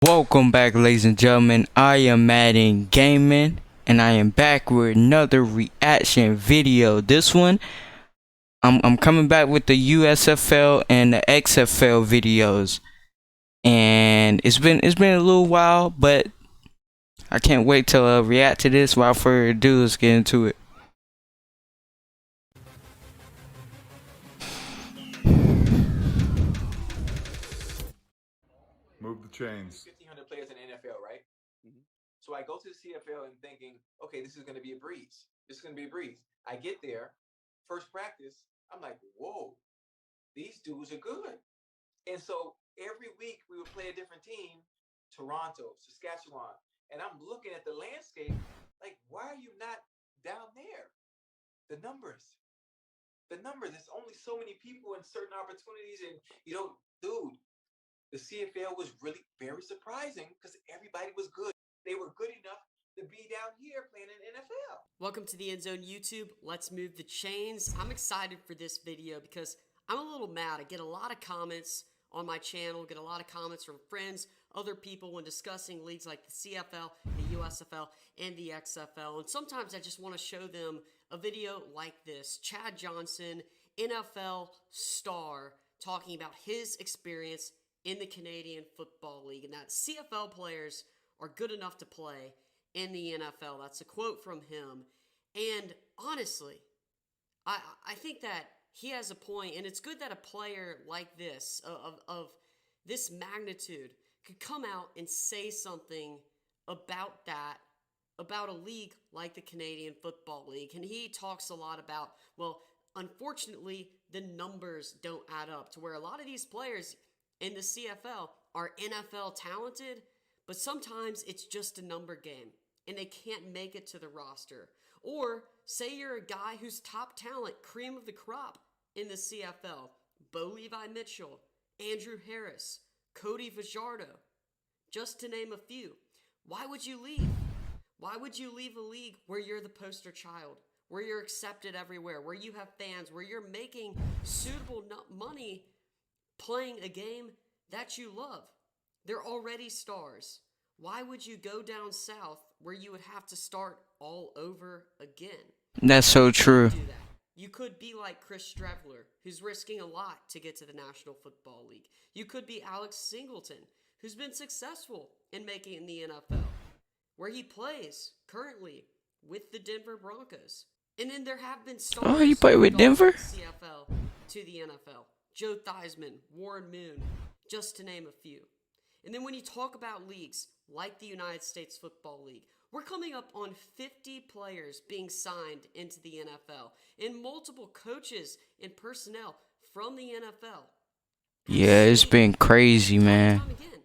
Welcome back, ladies and gentlemen. I am Madden Gaming, and I am back with another reaction video. This one, I'm coming back with the USFL and the XFL videos, and it's been a little while, but I can't wait to react to this. Without further ado, let's get into it. Move the chains. 1,500 players in the NFL, right? So I go to the CFL and thinking, okay, this is going to be a breeze. This is going to be a breeze. I get there, first practice, I'm like, whoa, these dudes are good. And so every week we would play a different team, Toronto, Saskatchewan, and I'm looking at the landscape like, why are you not down there? The numbers, there's only so many people and certain opportunities, and dude, the CFL was really very surprising because everybody was good. They were good enough to be down here playing in NFL. Welcome to the End Zone YouTube. Let's move the chains. I'm excited for this video because I'm a little mad. I get a lot of comments on my channel, get a lot of comments from friends, other people when discussing leagues like the CFL, the USFL, and the XFL. And sometimes I just want to show them a video like this. Chad Johnson, NFL star, talking about his experience in the Canadian Football League, and that CFL players are good enough to play in the NFL. That's a quote from him. And honestly, I think that he has a point, and it's good that a player like this, of this magnitude, could come out and say something about that, about a league like the Canadian Football League. And he talks a lot about, well, unfortunately, the numbers don't add up, to where a lot of these players in the CFL are NFL talented, but sometimes it's just a number game and they can't make it to the roster. Or say you're a guy who's top talent, cream of the crop in the CFL, Bo Levi Mitchell, Andrew Harris, Cody Fajardo, just to name a few. Why would you leave? Why would you leave a league where you're the poster child, where you're accepted everywhere, where you have fans, where you're making suitable money playing a game that you love? They're already stars. Why would you go down south where you would have to start all over again? That's so true. Do that. You could be like Chris Streveler, who's risking a lot to get to the National Football League. You could be Alex Singleton, who's been successful in making it in the NFL, where he plays currently with the Denver Broncos. And then there have been stars. Oh, he played with Denver? CFL to the NFL. Joe Theismann, Warren Moon, just to name a few. And then when you talk about leagues like the United States Football League, we're coming up on 50 players being signed into the NFL, and multiple coaches and personnel from the NFL. Yeah, it's been crazy, man. Time again,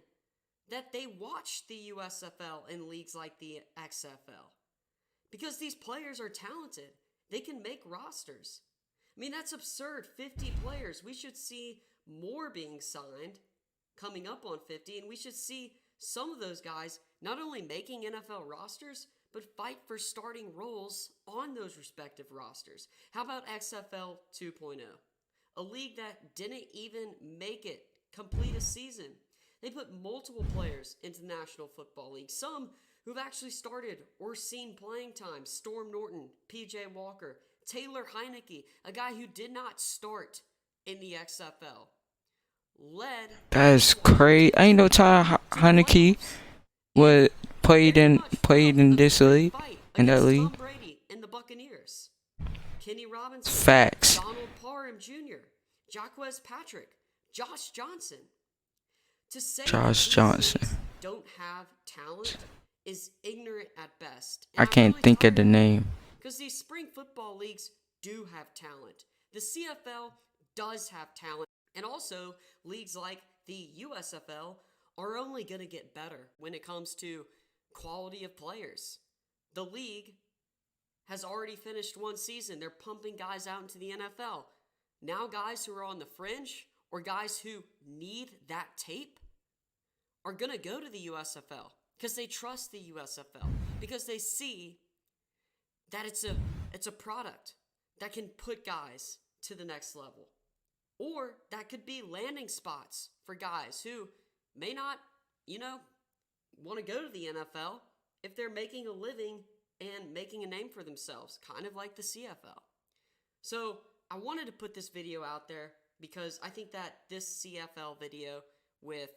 that they watch the USFL and leagues like the XFL. Because these players are talented. They can make rosters. I mean, that's absurd. 50 players. We should see more being signed coming up on 50, and we should see some of those guys not only making NFL rosters, but fight for starting roles on those respective rosters. How about XFL 2.0? A league that didn't even make it complete a season. They put multiple players into the National Football League, some who've actually started or seen playing time. Storm Norton, PJ Walker, Taylor Heineke, a guy who did not start in the XFL. That's crazy. I ain't no Ty Heineke was played in this league, in that league. Tom Brady and the Buccaneers. Kenny Robinson. Facts. Donald Parham Jr. Jaquez Patrick. Josh Johnson. To say Josh Johnson don't have talent is ignorant at best. I can't think of the name. Because these spring football leagues do have talent. The CFL does have talent. And also, leagues like the USFL are only going to get better when it comes to quality of players. The league has already finished one season. They're pumping guys out into the NFL. Now guys who are on the fringe, or guys who need that tape, are going to go to the USFL because they trust the USFL, because they see that it's a product that can put guys to the next level. Or that could be landing spots for guys who may not, want to go to the NFL if they're making a living and making a name for themselves, kind of like the CFL. So I wanted to put this video out there because I think that this CFL video with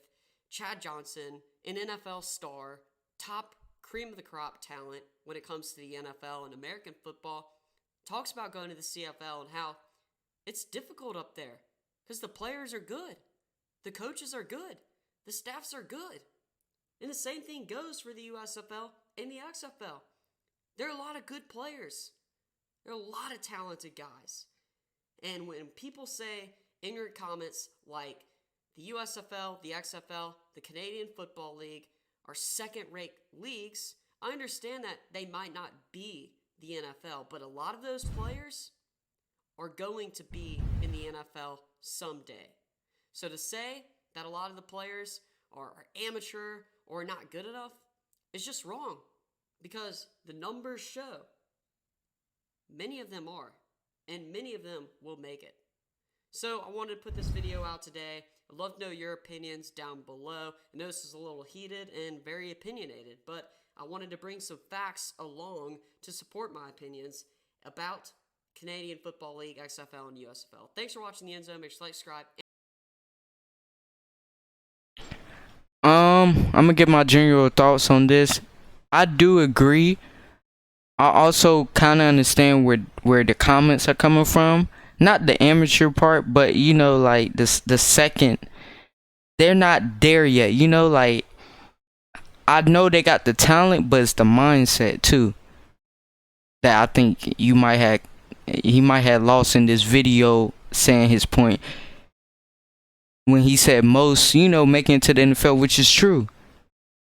Chad Johnson, an NFL star, top cream of the crop talent when it comes to the NFL and American football, talks about going to the CFL and how it's difficult up there because the players are good, the coaches are good, the staffs are good. And the same thing goes for the USFL and the XFL. There are a lot of good players. There are a lot of talented guys. And when people say ignorant comments like the USFL, the XFL, the Canadian Football League are second-rate leagues, I understand that they might not be the NFL, but a lot of those players are going to be in the NFL someday. So to say that a lot of the players are amateur or not good enough is just wrong, because the numbers show many of them are, and many of them will make it. So I wanted to put this video out today. I'd love to know your opinions down below. I know this is a little heated and very opinionated, but I wanted to bring some facts along to support my opinions about Canadian Football League, XFL, and USFL. Thanks for watching The End Zone. Make sure to like, subscribe. I'm gonna get my general thoughts on this. I do agree. I also kind of understand where the comments are coming from. Not the amateur part, but you know, like the second, they're not there yet. You know, like I know they got the talent, but it's the mindset too that I think he might have lost in this video saying his point when he said most, you know, making it to the NFL, which is true.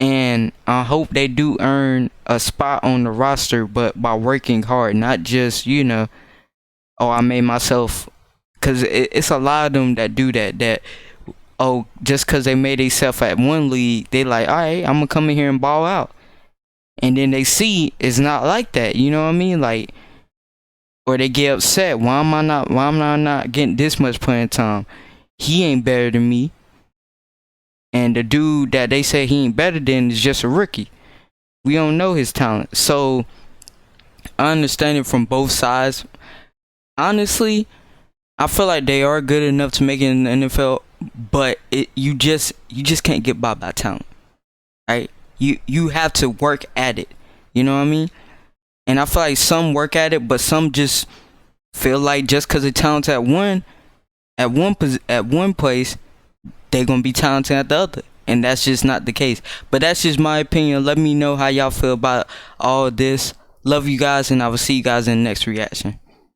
And I hope they do earn a spot on the roster, but by working hard, not just, you know, oh, I made myself, because it's a lot of them that do that, oh, just because they made themselves at one league, they like, all right, I'm going to come in here and ball out. And then they see it's not like that, you know what I mean? Like, or they get upset, why am I not getting this much playing time? He ain't better than me. And the dude that they say he ain't better than is just a rookie. We don't know his talent. So I understand it from both sides. Honestly, I feel like they are good enough to make it in the NFL, but you just can't get by talent, right? You have to work at it. You know what I mean? And I feel like some work at it, but some just feel like just because they're talented at one place, they're gonna be talented at the other, and that's just not the case. But that's just my opinion. Let me know how y'all feel about all this. Love you guys, and I will see you guys in the next reaction.